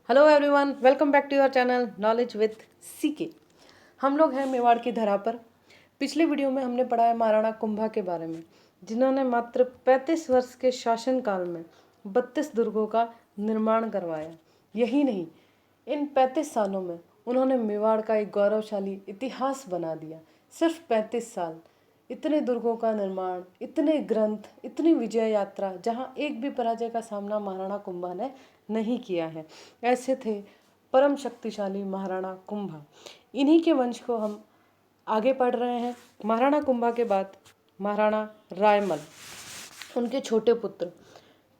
Hello everyone, welcome back to your channel knowledge with CK. हम लोग हैं मेवाड़ की धरा पर। पिछले वीडियो में हमने पढ़ा है महाराणा कुंभा के बारे में, जिन्होंने मात्र 35 वर्ष के शासनकाल में 32 दुर्गों का निर्माण करवाया। यही नहीं, इन 35 सालों में उन्होंने मेवाड़ का एक गौरवशाली इतिहास बना दिया। सिर्फ 35 साल, इतने दुर्गों का निर्माण, इतने ग्रंथ, इतनी विजय यात्रा, जहाँ एक भी पराजय का सामना महाराणा कुंभा ने नहीं किया है। ऐसे थे परम शक्तिशाली महाराणा कुंभा। इन्हीं के वंश को हम आगे पढ़ रहे हैं। महाराणा कुंभा के बाद महाराणा रायमल, उनके छोटे पुत्र।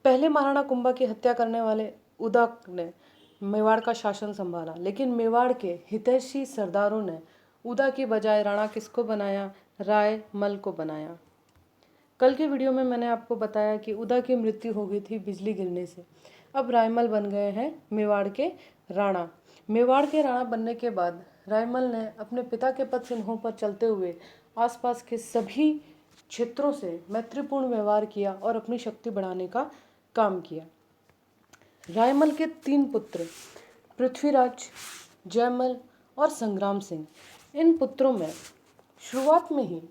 पहले महाराणा कुंभा की हत्या करने वाले उदक ने मेवाड़ का शासन संभाला, लेकिन मेवाड़ के हितैषी सरदारों ने उदा की बजाय राणा किसको बनाया? रायमल को बनाया। कल के वीडियो में मैंने आपको बताया कि उदा की मृत्यु हो गई थी बिजली गिरने से। अब रायमल बन गए हैं मेवाड़ के राणा। मेवाड़ के राणा बनने के बाद रायमल ने अपने पिता के पद चिन्हों पर चलते हुए आसपास के सभी क्षेत्रों से मैत्रीपूर्ण व्यवहार किया और अपनी शक्ति बढ़ाने का काम किया। रायमल के 3 पुत्र पृथ्वीराज, जयमल और संग्राम सिंह। इन पुत्रों में शुरुआत में ही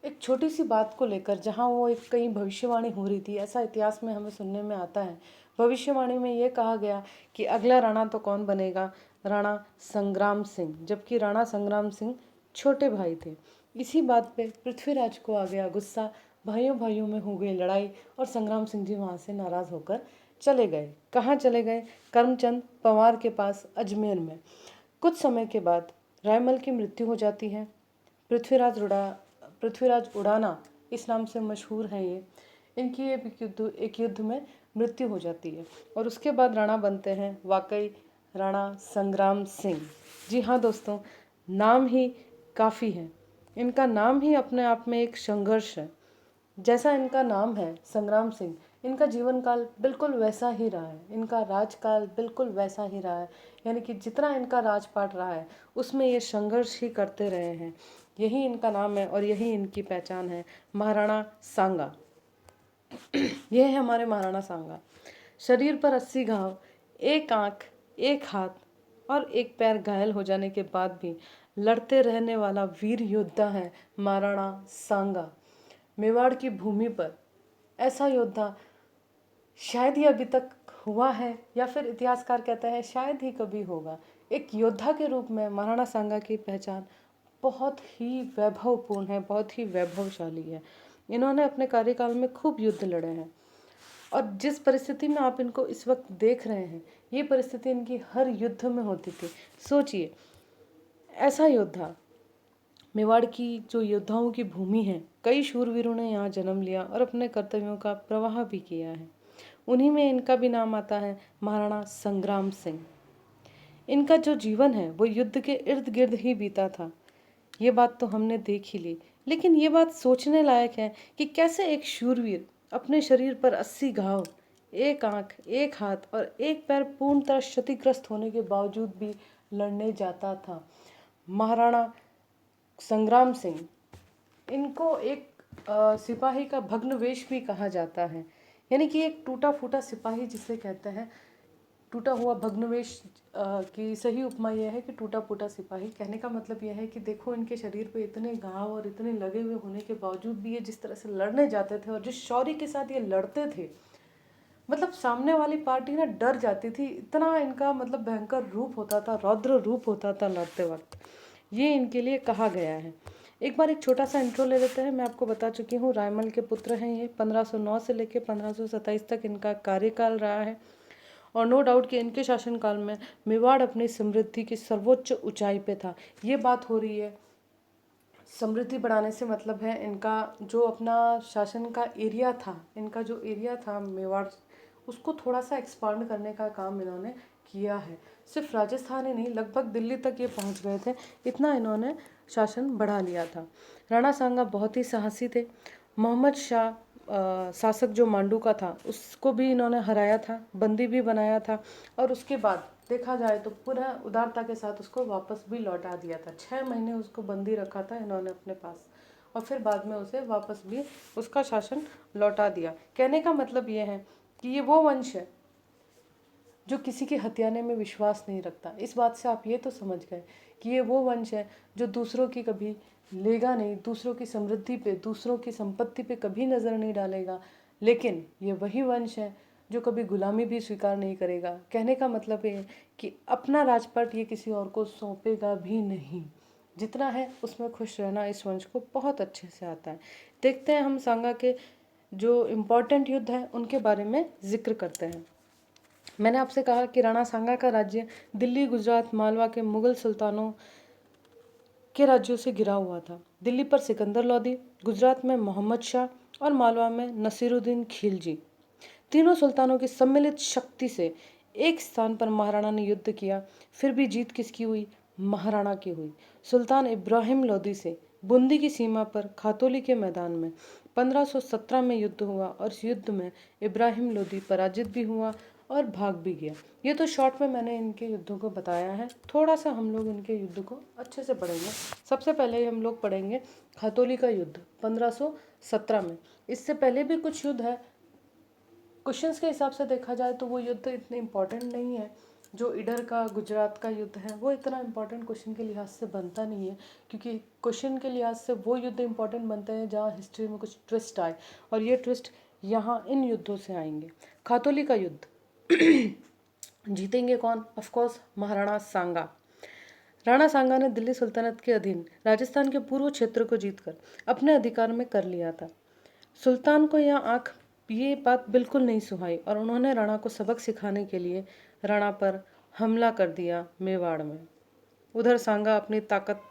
एक छोटी सी बात को लेकर, जहाँ वो एक कहीं भविष्यवाणी हो रही थी, ऐसा इतिहास में हमें सुनने में आता है। भविष्यवाणी में ये कहा गया कि अगला राणा तो कौन बनेगा? राणा संग्राम सिंह, जबकि राणा संग्राम सिंह छोटे भाई थे। इसी बात पे पृथ्वीराज को आ गया गुस्सा, भाइयों भाइयों में हो गई लड़ाई और संग्राम सिंह जी वहाँ से नाराज़ होकर चले गए। कहाँ चले गए? करमचंद पंवार के पास अजमेर में। कुछ समय के बाद रायमल की मृत्यु हो जाती है। पृथ्वीराज उड़ाना इस नाम से मशहूर हैं ये। इनकी एक युद्ध में मृत्यु हो जाती है और उसके बाद राणा बनते हैं वाकई राणा संग्राम सिंह। जी हाँ दोस्तों, नाम ही काफ़ी है। इनका नाम ही अपने आप में एक संघर्ष है। जैसा इनका नाम है संग्राम सिंह, इनका जीवन काल बिल्कुल वैसा ही रहा है। इनका राजकाल बिल्कुल वैसा ही रहा है। यानी कि जितना इनका राजपाट रहा है उसमें ये संघर्ष ही करते रहे हैं। यही इनका नाम है और यही इनकी पहचान है, महाराणा सांगा। यह है हमारे महाराणा सांगा। शरीर पर 80 घाव, एक आंख, एक हाथ और एक पैर घायल हो जाने के बाद भी लड़ते रहने वाला वीर योद्धा है महाराणा सांगा। मेवाड़ की भूमि पर ऐसा योद्धा शायद ही अभी तक हुआ है, या फिर इतिहासकार कहते हैं शायद ही कभी होगा। एक योद्धा के रूप में महाराणा सांगा की पहचान बहुत ही वैभवपूर्ण है, बहुत ही वैभवशाली है। इन्होंने अपने कार्यकाल में खूब युद्ध लड़े हैं और जिस परिस्थिति में आप इनको इस वक्त देख रहे हैं, ये परिस्थिति इनकी हर युद्ध में होती थी। सोचिए, ऐसा योद्धा, मेवाड़ की जो योद्धाओं की भूमि है, कई शूरवीरों ने यहाँ जन्म लिया और अपने कर्तव्यों का प्रवाह भी किया है। उन्हीं में इनका भी नाम आता है महाराणा संग्राम सिंह। इनका जो जीवन है वो युद्ध के इर्द गिर्द ही बीता था। ये बात तो हमने देख ही ली, लेकिन ये बात सोचने लायक है कि कैसे एक शूरवीर अपने शरीर पर 80 घाव, एक आंख, एक हाथ और एक पैर पूर्णतः क्षतिग्रस्त होने के बावजूद भी लड़ने जाता था। महाराणा संग्राम सिंह, इनको एक सिपाही का भग्नवेश भी कहा जाता है। यानी कि एक टूटा फूटा सिपाही जिसे कहते हैं, टूटा हुआ भग्नवेश की सही उपमा यह है कि टूटा फूटा सिपाही। कहने का मतलब यह है कि देखो, इनके शरीर पे इतने घाव और इतने लगे हुए होने के बावजूद भी ये जिस तरह से लड़ने जाते थे और जिस शौर्य के साथ ये लड़ते थे, मतलब सामने वाली पार्टी ना डर जाती थी। इतना इनका मतलब भयंकर रूप होता था, रौद्र रूप होता था लड़ते वक्त। ये इनके लिए कहा गया है। एक बार एक छोटा सा इंट्रो ले लेते हैं। मैं आपको बता चुकी हूँ रायमल के पुत्र हैं ये। 1509 से लेकर 1527 तक इनका कार्यकाल रहा है और नो डाउट कि इनके शासनकाल में मेवाड़ अपनी समृद्धि की सर्वोच्च ऊंचाई पे था। ये बात हो रही है, समृद्धि बढ़ाने से मतलब है इनका जो अपना शासन का एरिया था, इनका जो एरिया था मेवाड़, उसको थोड़ा सा एक्सपांड करने का काम इन्होंने किया है। सिर्फ राजस्थान ही नहीं, लगभग दिल्ली तक ये पहुंच गए थे, इतना इन्होंने शासन बढ़ा लिया था। राणा सांगा बहुत ही साहसी थे। मोहम्मद शाह शासक जो मांडू का था, उसको भी इन्होंने हराया था, बंदी भी बनाया था और उसके बाद देखा जाए तो पूरा उदारता के साथ उसको वापस भी लौटा दिया था। 6 महीने उसको बंदी रखा था इन्होंने अपने पास और फिर बाद में उसे वापस भी उसका शासन लौटा दिया। कहने का मतलब ये है कि ये वो वंश है जो किसी के हथियाने में विश्वास नहीं रखता। इस बात से आप ये तो समझ गए कि ये वो वंश है जो दूसरों की कभी लेगा नहीं, दूसरों की समृद्धि पे, दूसरों की संपत्ति पे कभी नज़र नहीं डालेगा। लेकिन ये वही वंश है जो कभी गुलामी भी स्वीकार नहीं करेगा। कहने का मतलब ये है कि अपना राजपाट ये किसी और को सौंपेगा भी नहीं। जितना है उसमें खुश रहना इस वंश को बहुत अच्छे से आता है। देखते हैं हम सांगा के जो इम्पोर्टेंट युद्ध हैं उनके बारे में जिक्र करते हैं। मैंने आपसे कहा कि राणा सांगा का राज्य दिल्ली, गुजरात, मालवा के मुगल सुल्तानों के राज्यों से घिरा हुआ था। दिल्ली पर सिकंदर लोदी, गुजरात में मोहम्मद शाह और मालवा में नसीरुद्दीन खिलजी, तीनों सुल्तानों की सम्मिलित शक्ति से एक स्थान पर महाराणा ने युद्ध किया। फिर भी जीत किसकी हुई? महाराणा की हुई। सुल्तान इब्राहिम लोदी से बूंदी की सीमा पर खातौली के मैदान में 1517 में युद्ध हुआ और इस युद्ध में इब्राहिम लोदी पराजित भी हुआ और भाग भी गया। ये तो शॉर्ट में मैंने इनके युद्धों को बताया है। थोड़ा सा हम लोग इनके युद्ध को अच्छे से पढ़ेंगे। सबसे पहले हम लोग पढ़ेंगे खातौली का युद्ध 1517 में। इससे पहले भी कुछ युद्ध है। क्वेश्चंस के हिसाब से देखा जाए तो वो युद्ध इतने इम्पोर्टेंट नहीं है। जो इडर का गुजरात का युद्ध है वो इतना इम्पोर्टेंट क्वेश्चन के लिहाज से बनता नहीं है, क्योंकि क्वेश्चन के लिहाज से वो युद्ध इम्पोर्टेंट बनते हैं जहाँ हिस्ट्री में कुछ ट्विस्ट आए, और ये ट्विस्ट यहाँ इन युद्धों से आएंगे। खातौली का युद्ध जीतेंगे कौन? ऑफ कोर्स महाराणा सांगा। राणा सांगा ने दिल्ली सुल्तानत के अधीन राजस्थान के पूर्व क्षेत्र को जीतकर अपने अधिकार में कर लिया था। सुल्तान को ये बात बिल्कुल नहीं सुहाई और उन्होंने राणा को सबक सिखाने के लिए राणा पर हमला कर दिया मेवाड़ में। उधर सांगा अपनी ताकत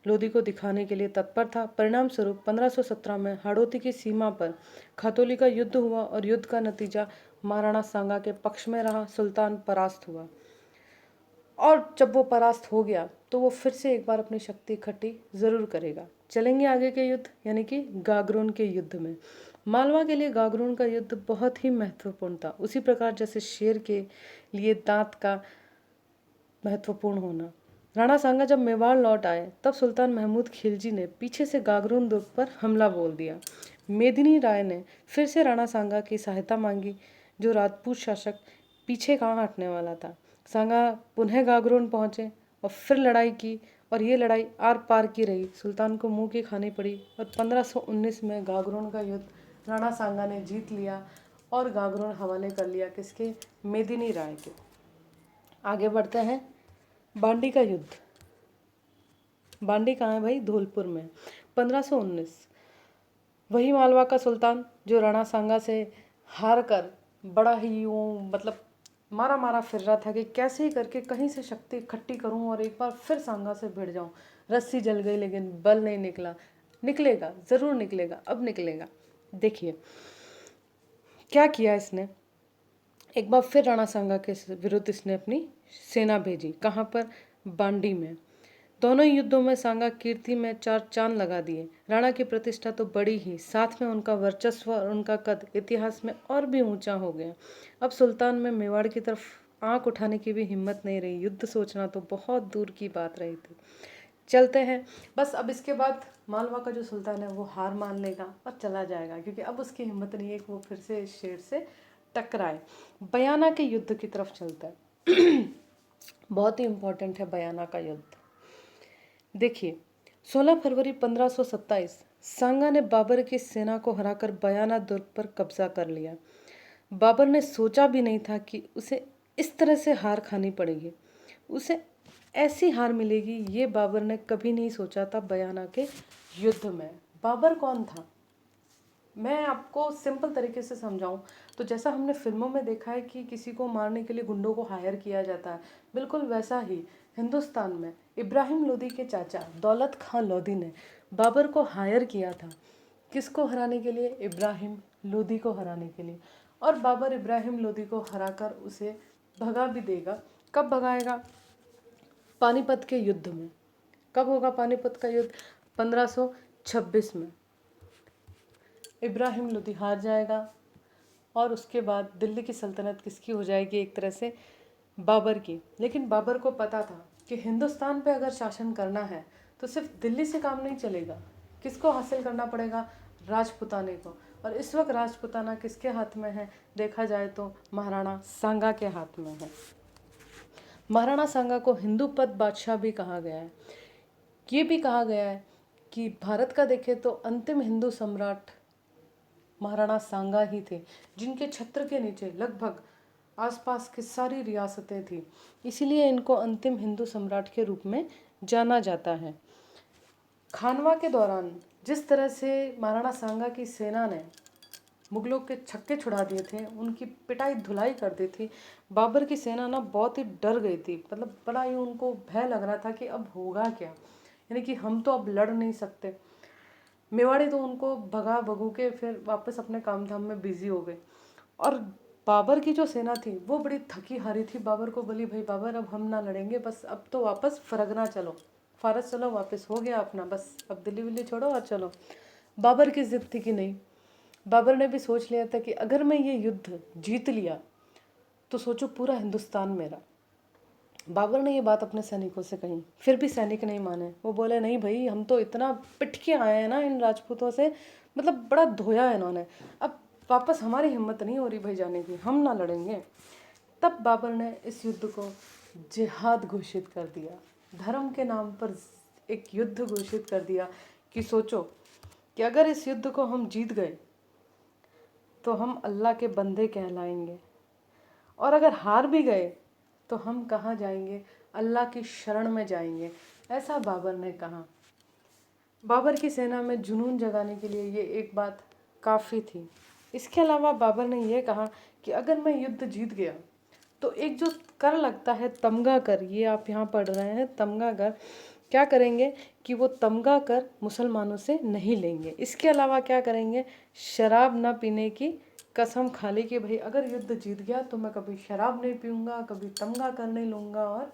लोदी को दिखाने के लिए तत्पर था। परिणाम स्वरूप 1517 में हाड़ौती की सीमा पर खातौली का युद्ध हुआ और युद्ध का नतीजा महाराणा सांगा के पक्ष में रहा। सुल्तान परास्त हुआ और जब वो परास्त हो गया तो वो फिर से एक बार अपनी शक्ति इकट्ठी जरूर करेगा। चलेंगे आगे के युद्ध यानी कि गागरोन के युद्ध में। मालवा के लिए गागरोन का युद्ध बहुत ही महत्वपूर्ण था, उसी प्रकार जैसे शेर के लिए दांत का महत्वपूर्ण होना। राणा सांगा जब मेवाड़ लौट आए तब सुल्तान महमूद खिलजी ने पीछे से गागरोन दुर्ग पर हमला बोल दिया। मेदिनी राय ने फिर से राणा सांगा की सहायता मांगी, जो राजपूत शासक पीछे कहाँ हटने वाला था। सांगा पुनः गागरोन पहुंचे और फिर लड़ाई की, और ये लड़ाई आर पार की रही। सुल्तान को मुंह की खानी पड़ी और 1519 में गागरोन का युद्ध राणा सांगा ने जीत लिया और गागरोन हवाले कर लिया किसके? मेदिनी राय के। आगे बढ़ते हैं। बांडी का युद्ध। बांडी कहाँ है भाई? धौलपुर में। 1519 वही मालवा का सुल्तान जो राणा सांगा से हार कर बड़ा ही मतलब मारा फिर रहा था कि कैसे ही करके कहीं से शक्ति इकट्ठी करूं और एक बार फिर सांगा से भिड़ जाऊं। रस्सी जल गई लेकिन बल नहीं निकला। निकलेगा, जरूर निकलेगा, अब निकलेगा। देखिए क्या किया इसने। एक बार फिर राणा सांगा के विरुद्ध इसने अपनी सेना भेजी। कहाँ पर? बांडी में। दोनों युद्धों में सांगा कीर्ति में चार चांद लगा दिए। राणा की प्रतिष्ठा तो बड़ी ही, साथ में उनका वर्चस्व और उनका कद इतिहास में और भी ऊंचा हो गया। अब सुल्तान में मेवाड़ की तरफ आंख उठाने की भी हिम्मत नहीं रही। युद्ध सोचना तो बहुत दूर की बात रही थी। चलते हैं। बस अब इसके बाद मालवा का जो सुल्तान है वो हार मान लेगा और चला जाएगा, क्योंकि अब उसकी हिम्मत नहीं है कि वो फिर से इस शेर से टकराए। बयाना के युद्ध की तरफ चलता है। बहुत ही इम्पोर्टेंट है बयाना का युद्ध। देखिए 16 फरवरी 1527 सांगा ने बाबर की सेना को हराकर बयाना दुर्ग पर कब्जा कर लिया। बाबर ने सोचा भी नहीं था कि उसे इस तरह से हार खानी पड़ेगी, उसे ऐसी हार मिलेगी, ये बाबर ने कभी नहीं सोचा था। बयाना के युद्ध में बाबर कौन था? मैं आपको सिंपल तरीके से समझाऊं तो जैसा हमने फिल्मों में देखा है कि किसी को मारने के लिए गुंडों को हायर किया जाता है, बिल्कुल वैसा ही हिंदुस्तान में इब्राहिम लोदी के चाचा दौलत खां लोदी ने बाबर को हायर किया था। किसको हराने के लिए? इब्राहिम लोदी को हराने के लिए। और बाबर इब्राहिम लोदी को हराकर उसे भगा भी देगा। कब भगाएगा? पानीपत के युद्ध में। कब होगा पानीपत का युद्ध? 1526 में। इब्राहिम लोदी हार जाएगा और उसके बाद दिल्ली की सल्तनत किसकी हो जाएगी? एक तरह से बाबर की। लेकिन बाबर को पता था कि हिंदुस्तान पे अगर शासन करना है तो सिर्फ दिल्ली से काम नहीं चलेगा। किसको हासिल करना पड़ेगा? राजपुताने को। और इस वक्त राजपुताना किसके हाथ में है? देखा जाए तो महाराणा सांगा के हाथ में है। महाराणा सांगा को हिंदू पद बादशाह भी कहा गया है। ये भी कहा गया है कि भारत का देखें तो अंतिम हिंदू सम्राट महाराणा सांगा ही थे, जिनके छत्र के नीचे लगभग आसपास की सारी रियासतें थी। इसीलिए इनको अंतिम हिंदू सम्राट के रूप में जाना जाता है। खानवा के दौरान जिस तरह से महाराणा सांगा की सेना ने मुगलों के छक्के छुड़ा दिए थे, उनकी पिटाई धुलाई कर दी थी, बाबर की सेना ना बहुत ही डर गई थी। मतलब बड़ा ही उनको भय लग रहा था कि अब होगा क्या, यानी कि हम तो अब लड़ नहीं सकते। मेवाड़ी तो उनको भगा भगू के फिर वापस अपने काम धाम में बिजी हो गए। और बाबर की जो सेना थी वो बड़ी थकी हारी थी। बाबर को बोली, भाई बाबर अब हम ना लड़ेंगे, बस अब तो वापस फरगना चलो, फारस चलो, वापस हो गया अपना, बस अब दिल्ली विल्ली छोड़ो और चलो। बाबर की जिद थी कि नहीं। बाबर ने भी सोच लिया था कि अगर मैं ये युद्ध जीत लिया तो सोचो पूरा हिंदुस्तान मेरा। बाबर ने ये बात अपने सैनिकों से कही, फिर भी सैनिक नहीं माने। वो बोले, नहीं भाई, हम तो इतना पिट के आए हैं ना इन राजपूतों से, मतलब बड़ा धोया है इन्होंने, अब वापस हमारी हिम्मत नहीं हो रही भाई जाने की, हम ना लड़ेंगे। तब बाबर ने इस युद्ध को जिहाद घोषित कर दिया। धर्म के नाम पर एक युद्ध घोषित कर दिया कि सोचो कि अगर इस युद्ध को हम जीत गए तो हम अल्लाह के बंदे कहलाएंगे, और अगर हार भी गए तो हम कहाँ जाएंगे? अल्लाह की शरण में जाएंगे, ऐसा बाबर ने कहा। बाबर की सेना में जुनून जगाने के लिए ये एक बात काफ़ी थी। इसके अलावा बाबर ने यह कहा कि अगर मैं युद्ध जीत गया तो एक जो कर लगता है तमगा कर, ये आप यहाँ पढ़ रहे हैं तमगा कर, क्या करेंगे कि वो तमगा कर मुसलमानों से नहीं लेंगे। इसके अलावा क्या करेंगे? शराब ना पीने की कसम खा ली कि भाई अगर युद्ध जीत गया तो मैं कभी शराब नहीं पीऊँगा, कभी तमगा कर नहीं लूँगा और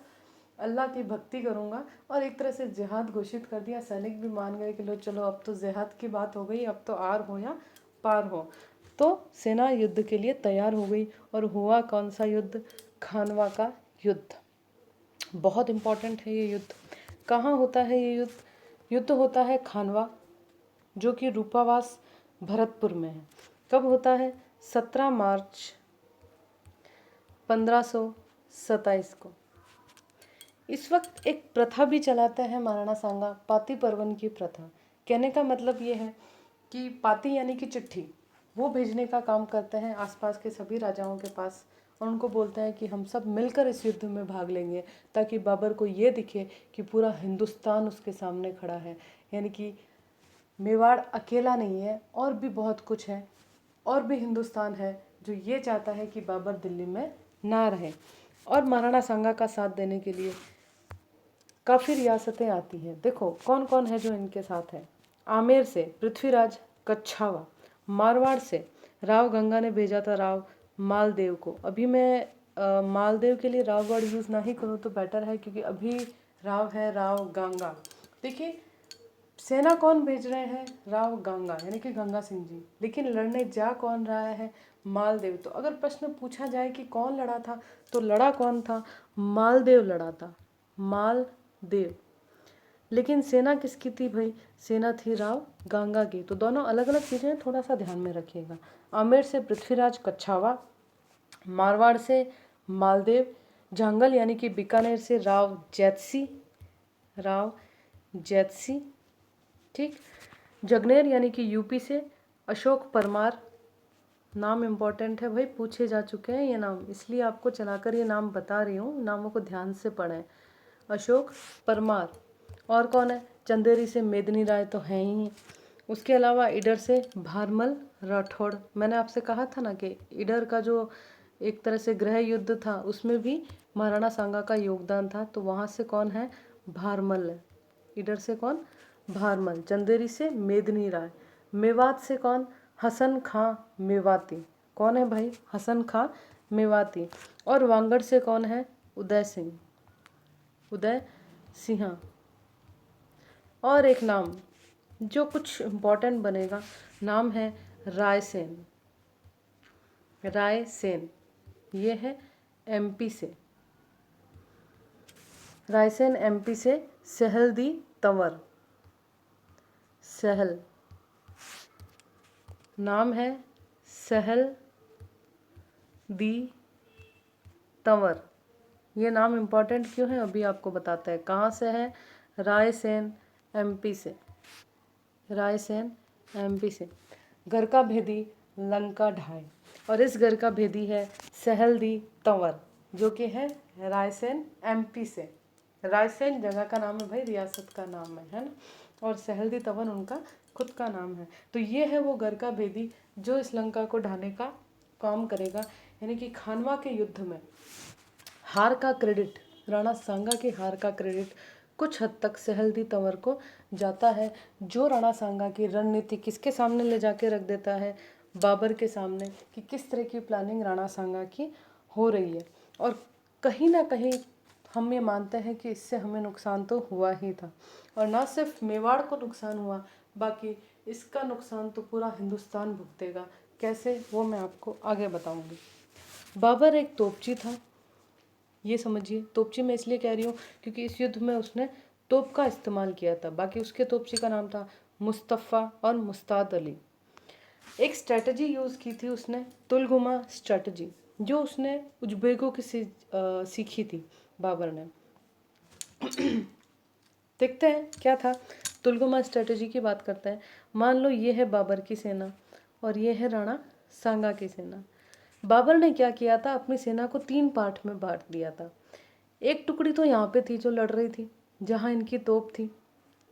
अल्लाह की भक्ति करूँगा। और एक तरह से जिहाद घोषित कर दिया। सैनिक भी मान गए कि लो चलो अब तो जिहाद की बात हो गई, अब तो आर हो या पार हो। तो सेना युद्ध के लिए तैयार हो गई। और हुआ कौन सा युद्ध? खानवा का युद्ध। बहुत इम्पोर्टेंट है ये युद्ध। कहाँ होता है ये युद्ध? युद्ध होता है खानवा, जो कि रूपावास भरतपुर में है। कब होता है? 17 मार्च 1527 को। इस वक्त एक प्रथा भी चलाते हैं महाराणा सांगा, पाती परवन की प्रथा। कहने का मतलब ये है कि पाती यानी कि चिट्ठी, वो भेजने का काम करते हैं आसपास के सभी राजाओं के पास, और उनको बोलते हैं कि हम सब मिलकर इस युद्ध में भाग लेंगे, ताकि बाबर को ये दिखे कि पूरा हिंदुस्तान उसके सामने खड़ा है। यानी कि मेवाड़ अकेला नहीं है, और भी बहुत कुछ है, और भी हिंदुस्तान है जो ये चाहता है कि बाबर दिल्ली में ना रहे। और महाराणा सांगा का साथ देने के लिए काफ़ी रियासतें आती हैं। देखो कौन कौन है जो इनके साथ है। आमेर से पृथ्वीराज कच्छावा, मारवाड़ से राव गंगा ने भेजा था राव मालदेव को। अभी मैं मालदेव के लिए राव वर्ड यूज़ ना ही करूँ तो बेटर है, क्योंकि अभी राव है राव गंगा। देखिए सेना कौन भेज रहे हैं? राव गंगा, यानी कि गंगा सिंह जी। लेकिन लड़ने जा कौन रहा है? मालदेव। तो अगर प्रश्न पूछा जाए कि कौन लड़ा था, तो लड़ा कौन था? मालदेव लड़ा था, मालदेव। लेकिन सेना किसकी थी भाई? सेना थी राव गंगा की। तो दोनों अलग अलग चीज़ें हैं, थोड़ा सा ध्यान में रखिएगा। आमेर से पृथ्वीराज कच्छावा, मारवाड़ से मालदेव, झांगल यानी कि बीकानेर से राव जैतसी, राव जैतसी, ठीक। जगनेर यानी कि यूपी से अशोक परमार। नाम इम्पोर्टेंट है भाई, पूछे जा चुके हैं ये नाम, इसलिए आपको चलाकर ये नाम बता रही हूँ, नामों को ध्यान से पढ़ें। अशोक परमार। और कौन है? चंदेरी से मेदिनी राय तो हैं ही। उसके अलावा इडर से भारमल राठौड़। मैंने आपसे कहा था ना कि इडर का जो एक तरह से गृह युद्ध था उसमें भी महाराणा सांगा का योगदान था। तो वहाँ से कौन है? भारमल है। इडर से कौन? भारमल। चंदेरी से मेदिनी राय। मेवात से कौन? हसन खां मेवाती। कौन है भाई? हसन खां मेवाती। और वांगड़ से कौन है? उदय सिंह, उदय सिंह। और एक नाम जो कुछ इम्पोर्टेंट बनेगा, नाम है रायसेन। रायसेन ये है एमपी से। रायसेन एमपी से। सहल दी तंवर, सहल नाम है सहल दी तंवर। ये नाम इम्पोर्टेंट क्यों है अभी आपको बताते हैं। कहाँ से है? रायसेन एमपी से। रायसेन एमपी से। घर का भेदी लंका ढाई, और इस घर का भेदी है सहल दी तंवर, जो कि है रायसेन एमपी से। रायसेन जगह का नाम है भाई, रियासत का नाम है ना। और सहल दी तंवर उनका खुद का नाम है। तो ये है वो घर का भेदी जो इस लंका को ढाने का काम करेगा। यानी कि खानवा के युद्ध में हार का क्रेडिट, राणा सांगा की हार का क्रेडिट कुछ हद तक सहल दी तंवर को जाता है, जो राणा सांगा की रणनीति किसके सामने ले जाके रख देता है? बाबर के सामने, कि किस तरह की प्लानिंग राणा सांगा की हो रही है। और कहीं ना कहीं हम ये मानते हैं कि इससे हमें नुकसान तो हुआ ही था, और ना सिर्फ मेवाड़ को नुकसान हुआ, बाकी इसका नुकसान तो पूरा हिंदुस्तान भुगतेगा। कैसे, वो मैं आपको आगे बताऊंगी। बाबर एक तोपची था, ये समझिए। तोपची मैं इसलिए कह रही हूँ क्योंकि इस युद्ध में उसने तोप का इस्तेमाल किया था। बाकी उसके तोपची का नाम था मुस्तफ़ा और मुस्ताद अली। एक स्ट्रेटजी यूज़ की थी उसने, तुलगुमा स्ट्रेटजी, जो उसने उज्बेकों की सीखी थी बाबर ने। देखते हैं क्या था। तुलगुमा स्ट्रेटजी की बात करते हैं। मान लो ये है बाबर की सेना और ये है राणा सांगा की सेना। बाबर ने क्या किया था, अपनी सेना को 3 पार्ट में बांट दिया था। एक टुकड़ी तो यहाँ पे थी जो लड़ रही थी, जहाँ इनकी तोप थी।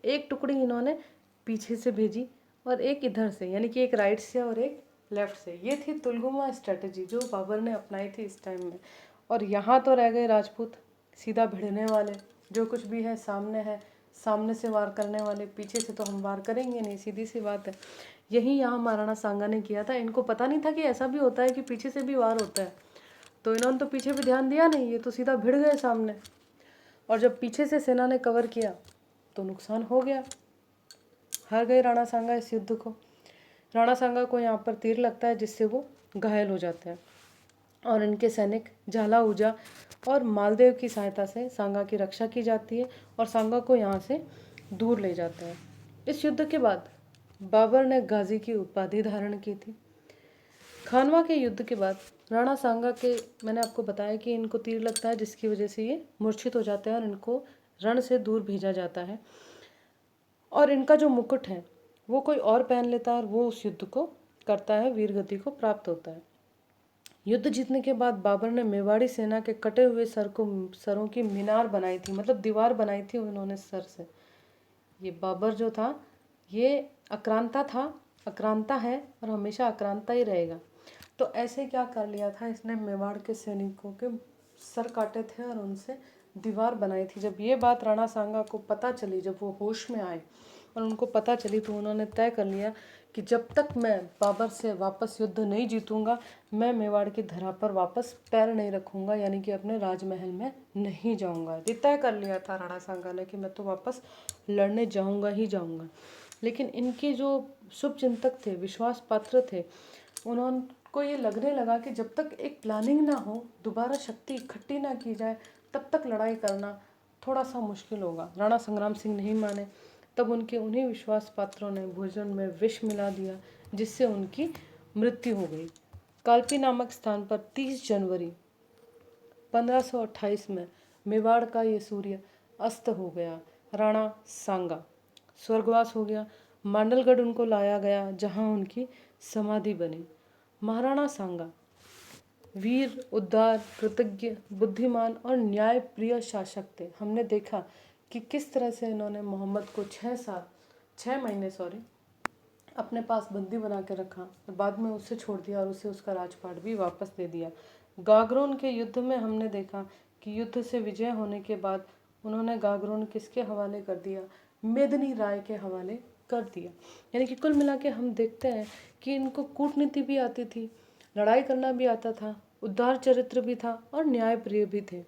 एक टुकड़ी इन्होंने पीछे से भेजी और एक इधर से, यानी कि एक राइट से और एक लेफ्ट से। ये थी तुलगुमा स्ट्रेटजी जो बाबर ने अपनाई थी इस टाइम में। और यहाँ तो रह गए राजपूत सीधा भिड़ने वाले, जो कुछ भी है सामने से वार करने वाले, पीछे से तो हम वार करेंगे नहीं, सीधी सी बात है। यही यहाँ महाराणा सांगा ने किया था। इनको पता नहीं था कि ऐसा भी होता है कि पीछे से भी वार होता है, तो इन्होंने तो पीछे भी ध्यान दिया नहीं, ये तो सीधा भिड़ गए सामने। और जब पीछे से सेना ने कवर किया तो नुकसान हो गया, हार गए राणा सांगा इस युद्ध को। राणा सांगा को यहाँ पर तीर लगता है, जिससे वो घायल हो जाते हैं, और इनके सैनिक झाला ऊजा और मालदेव की सहायता से सांगा की रक्षा की जाती है और सांगा को यहाँ से दूर ले जाते हैं। इस युद्ध के बाद बाबर ने गाजी की उपाधि धारण की थी। खानवा के युद्ध के बाद राणा सांगा के, मैंने आपको बताया कि इनको तीर लगता है, जिसकी वजह से ये मूर्छित हो जाते हैं और इनको रण से दूर भेजा जाता है। और इनका जो मुकुट है वो कोई और पहन लेता है और वो उस युद्ध को करता है, वीरगति को प्राप्त होता है। युद्ध जीतने के बाद बाबर ने मेवाड़ी सेना के कटे हुए सरों की मीनार बनाई थी, मतलब दीवार बनाई थी उन्होंने सर से। ये बाबर जो था ये आक्रांता था, आक्रांता है और हमेशा आक्रांता ही रहेगा। तो ऐसे क्या कर लिया था इसने, मेवाड़ के सैनिकों के सर काटे थे और उनसे दीवार बनाई थी। जब ये बात राणा सांगा को पता चली, जब वो होश में आए और उनको पता चली, तो उन्होंने तय कर लिया कि जब तक मैं बाबर से वापस युद्ध नहीं जीतूंगा, मैं मेवाड़ की धरा पर वापस पैर नहीं रखूंगा, यानी कि अपने राजमहल में नहीं जाऊंगा। ये तय कर लिया था राणा सांगा ने कि मैं तो वापस लड़ने जाऊंगा ही जाऊंगा। लेकिन इनके जो शुभ चिंतक थे, विश्वास पात्र थे, उनको ये लगने लगा कि जब तक एक प्लानिंग ना हो, दोबारा शक्ति इकट्ठी ना की जाए, तब तक लड़ाई करना थोड़ा सा मुश्किल होगा। राणा संग्राम सिंह नहीं माने, तब उनके उन्हीं विश्वास पात्रों ने भोजन में विष मिला दिया, जिससे उनकी मृत्यु हो गई। कालपी नामक स्थान पर 30 जनवरी 1528 में मेवाड़ का ये सूर्य अस्त हो गया। राणा सांगा स्वर्गवास हो गया। मांडलगढ़ उनको लाया गया, जहां उनकी समाधि बनी। महाराणा सांगा वीर, उदार, कृतज्ञ, बुद्धिमान और न्याय प्रिय शासक थे। हमने देखा कि किस तरह से इन्होंने मोहम्मद को 6 महीने अपने पास बंदी बना के रखा और बाद में उसे छोड़ दिया और उसे उसका राजपाट भी वापस दे दिया। गागरोन के युद्ध में हमने देखा कि युद्ध से विजय होने के बाद उन्होंने गागरोन किसके हवाले कर दिया, मेदिनी राय के हवाले कर दिया। यानी कि कुल मिला के हम देखते हैं कि इनको कूटनीति भी आती थी, लड़ाई करना भी आता था, उदार चरित्र भी था और न्यायप्रिय भी थे।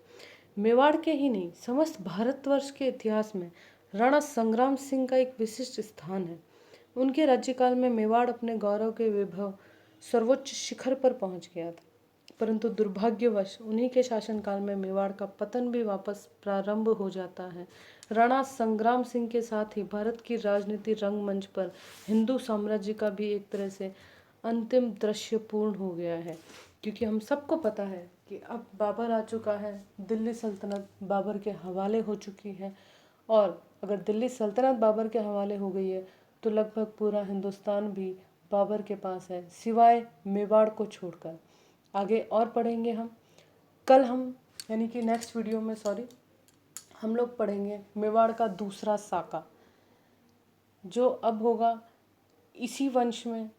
मेवाड़ के ही नहीं, समस्त भारतवर्ष के इतिहास में राणा संग्राम सिंह का एक विशिष्ट स्थान है। उनके राज्यकाल में मेवाड़ अपने गौरव के वैभव सर्वोच्च शिखर पर पहुंच गया था, परंतु दुर्भाग्यवश उन्हीं के शासनकाल में मेवाड़ का पतन भी वापस प्रारंभ हो जाता है। राणा संग्राम सिंह के साथ ही भारत की राजनीति रंगमंच पर हिंदू साम्राज्य का भी एक तरह से अंतिम दृश्य पूर्ण हो गया है, क्योंकि हम सबको पता है कि अब बाबर आ चुका है, दिल्ली सल्तनत बाबर के हवाले हो चुकी है। और अगर दिल्ली सल्तनत बाबर के हवाले हो गई है तो लगभग पूरा हिंदुस्तान भी बाबर के पास है, सिवाय मेवाड़ को छोड़कर। आगे और पढ़ेंगे हम कल, हम यानी कि नेक्स्ट वीडियो में हम लोग पढ़ेंगे मेवाड़ का दूसरा साका, जो अब होगा इसी वंश में,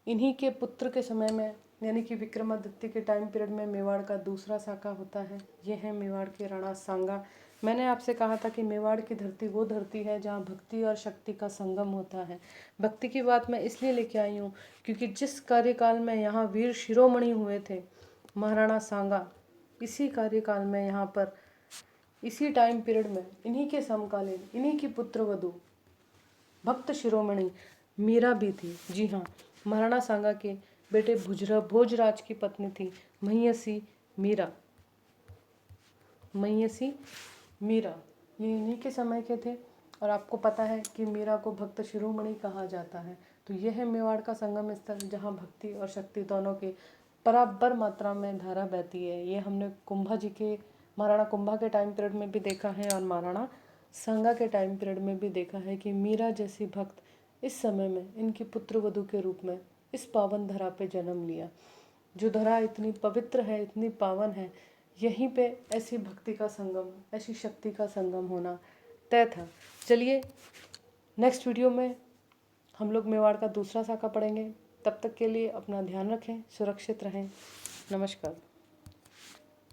इन्हीं के पुत्र के समय में, यानी कि विक्रमादित्य के टाइम पीरियड में मेवाड़ का दूसरा साका होता है। यह है मेवाड़ के राणा सांगा। मैंने आपसे कहा था कि मेवाड़ की धरती वो धरती है जहाँ भक्ति और शक्ति का संगम होता है। भक्ति की बात मैं इसलिए लेके आई हूँ क्योंकि जिस कार्यकाल में यहाँ वीर शिरोमणि हुए थे महाराणा सांगा, इसी कार्यकाल में यहाँ पर इसी टाइम पीरियड में इन्हीं के समकालीन इन्हीं की पुत्रवधू भक्त शिरोमणि मीरा भी थी। जी हाँ, महाराणा सांगा के बेटे भोजराज की पत्नी थी महियसी मीरा। ये इन्हीं के समय के थे। और आपको पता है कि मीरा को भक्त शिरोमणि कहा जाता है। तो यह है मेवाड़ का संगम स्थल, जहाँ भक्ति और शक्ति दोनों के बराबर मात्रा में धारा बहती है। ये हमने महाराणा कुंभा के टाइम पीरियड में भी देखा है और महाराणा सांगा के टाइम पीरियड में भी देखा है कि मीरा जैसी भक्त इस समय में इनकी पुत्रवधू के रूप में इस पावन धरा पे जन्म लिया। जो धरा इतनी पवित्र है, इतनी पावन है, यहीं पे ऐसी भक्ति का संगम, ऐसी शक्ति का संगम होना तय था। चलिए नेक्स्ट वीडियो में हम लोग मेवाड़ का दूसरा साका पढ़ेंगे। तब तक के लिए अपना ध्यान रखें, सुरक्षित रहें। नमस्कार।